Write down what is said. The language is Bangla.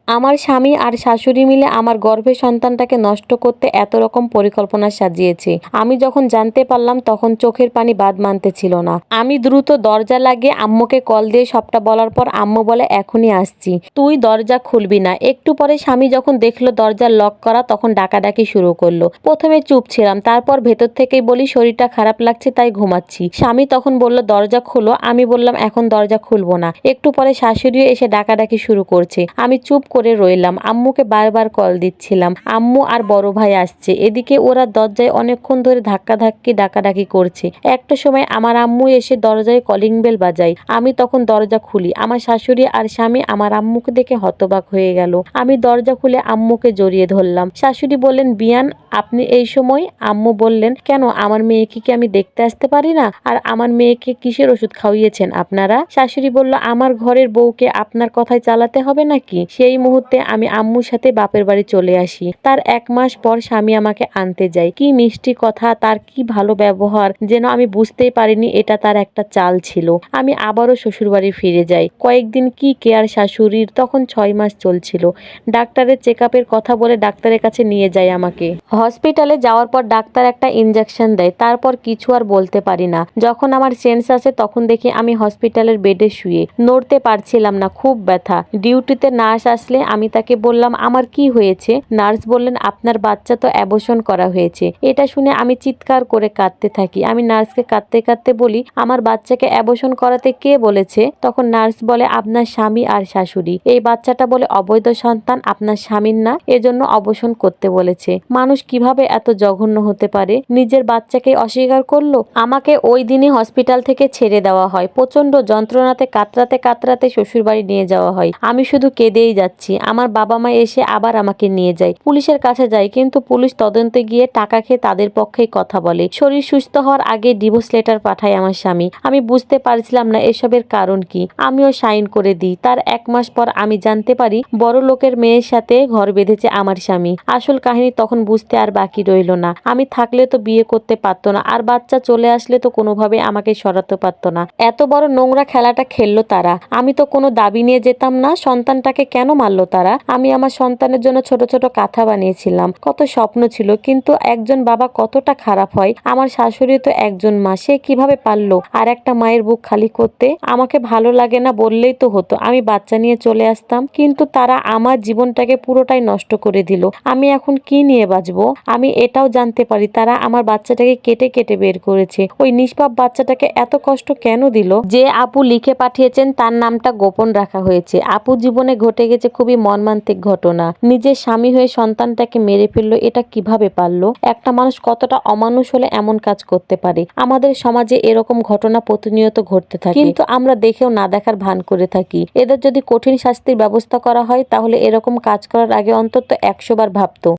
আমার স্বামী আর শাশুড়ি মিলে আমার গর্ভের সন্তানটাকে নষ্ট করতে এত রকম পরিকল্পনা সাজিয়েছে। আমি যখন জানতে পারলাম তখন চোখের পানি বাদ মানতে ছিল না। আমি দ্রুত দরজা লাগিয়ে আম্মুকে কল দিয়ে সবটা বলার পর আম্মু বলে এখনই আসছি, তুই দরজা খুলবি না। একটু পরে স্বামী যখন দেখলো দরজা লক করা তখন ডাকাডাকি শুরু করলো। প্রথমে চুপ ছিলাম, তারপর ভেতর থেকেই বলি শরীরটা খারাপ লাগছে তাই ঘুমাচ্ছি। স্বামী তখন বলল দরজা খোলো। আমি বললাম এখন দরজা খুলবো না। একটু পরে শাশুড়িও এসে ডাকাডাকি শুরু করছে। আমি চুপ করে রইলাম। আম্মুকে বারবার কল দিচ্ছিলাম, আম্মু আর বড় ভাই আসছে। এদিকে ওরা দরজায় অনেকক্ষণ ধরে ধাক্কাধাক্কি ডাকাডাকি করছে। একটা সময় আমার আম্মু এসে দরজায় কলিং বেল বাজায়। আমি তখন দরজা খুলি। আমার শাশুড়ি আর স্বামী আমার আম্মুকে দেখে হতবাক হয়ে গেল। আমি দরজা খুলে আম্মুকে জড়িয়ে ধরলাম। শাশুড়ি বললেন বিয়ান আপনি এই সময়? আম্মু বললেন কেন, আমার মেয়েকে কি আমি দেখতে আসতে পারি না? আর আমার মেয়েকে কিসের ওষুধ খাওয়িয়েছেন আপনারা? শাশুড়ি বলল আমার ঘরের বউকে আপনার কথায় চালাতে হবে নাকি? সেই মুহূর্তে আমি আম্মুর সাথে বাপের বাড়ি চলে আসি। তার 1 মাস পর স্বামী আমাকে আনতে যায়। কি মিষ্টি কথা, তার কি ভালো ব্যবহার, যেন আমি বুঝতেই পারিনি এটা তার একটা চাল ছিল। আমি আবারও শ্বশুরবাড়ি ফিরে যাই। কয়েকদিন কি কেয়ার শাশুড়ির, তখন 6 মাস চলছিল। ডাক্তারের চেকআপের কথা বলে ডাক্তারের কাছে নিয়ে যায় আমাকে। হসপিটালে যাওয়ার পর ডাক্তার একটা ইনজেকশন দেয়, তারপর কিছু আর বলতে পারি না। যখন আমার সেন্স আসে তখন দেখি আমি হসপিটালের বেডে শুয়ে, নড়তে পারছিলাম না, খুব ব্যথা। ডিউটিতে নার্স আসলে আমি তাকে বললাম আমার কি হয়েছে। নার্স বললেন আপনার বাচ্চা তো অ্যাবর্শন করা হয়েছে। এটা শুনে আমি চিৎকার করে কাঁদতে থাকি। আমি নার্সকে কাঁদতে কাঁদতে বলি আমার বাচ্চাকে অ্যাবর্শন করাতে কে বলেছে? তখন নার্স বলে আপনার স্বামী আর শাশুড়ি। এই বাচ্চাটা বলে অবৈধ সন্তান, আপনার স্বামীর না, এজন্য অবর্শন করতে বলেছে। মানুষ কিভাবে এত জঘন্য হতে পারে? নিজের বাচ্চাকে অস্বীকার করলো। আমাকে ওই দিনই হসপিটাল থেকে ছেড়ে দেওয়া হয়। প্রচন্ড যন্ত্রণাতে কাতরাতে কাতরাতে শ্বশুরবাড়ি নিয়ে যাওয়া হয়। আমি শুধু কেঁদেই যাচ্ছি। আমার বাবা মা এসে আবার আমাকে নিয়ে যায়। পুলিশের কাছে যায়, কিন্তু পুলিশ তদন্তে গিয়ে টাকা খেয়ে তাদের পক্ষেই কথা বলে। শরীর সুস্থ হওয়ার আগে ডিভোর্স লেটার পাঠায় আমার স্বামী। আমি বুঝতে পারছিলাম না এসবের কারণ কি। আমিও সাইন করে দিই। তার 1 মাস পর আমি জানতে পারি বড় লোকের মেয়ের সাথে ঘর বেঁধেছে আমার স্বামী। আসল কাহিনী তখন বুঝতে আর বাকি রইল না। আমি থাকলে তো বিয়ে করতে পারতো না, আর বাচ্চা চলে আসলে তো কোনোভাবে আমাকে সরাতে পারতো না। এত বড় নোংরা খেলাটা খেললো তারা। আমি তো কোনো দাবি নিয়ে যেতাম না। সন্তানটাকে কেন মারলো তারা? আমি আমার সন্তানের জন্য ছোট ছোট কাঁথা বানিয়েছিলাম, কত স্বপ্ন ছিল। কিন্তু একজন বাবা কতটা খারাপ হয়। আমার শাশুড়ি তো একজন মা, সে কিভাবে পারলো আর একটা মায়ের বুক খালি করতে? আমাকে ভালো লাগে না বললেই তো হতো, আমি বাচ্চা নিয়ে চলে আসতাম। কিন্তু তারা আমার জীবনটাকে পুরোটাই নষ্ট করে দিল। আমি এখন কি নিয়ে বাঁচবো? আমি এটাও জানতে পারি তারা আমার বাচ্চাটাকে কেটে কেটে বের করেছে। ওই নিষ্পাপ বাচ্চাটাকে এত কষ্ট কেন দিল? যে আপু লিখে পাঠিয়েছেন তার নামটা গোপন রাখা হয়েছে। আপু জীবনে ঘটে গেছে খুবই মর্মান্তিক ঘটনা। নিজের স্বামী হয়ে সন্তানটাকে মেরে ফেললো, এটা কিভাবে পারলো? একটা মানুষ কতটা অমানুষ হলে এমন কাজ করতে পারে? আমাদের সমাজে এরকম ঘটনা প্রতিনিয়ত ঘটতে থাকে, কিন্তু আমরা দেখেও না দেখার ভান করে থাকি। এদের যদি কঠিন শাস্তির ব্যবস্থা করা হয় তাহলে এরকম কাজ করার আগে অন্তত 100 বার ভাবতো।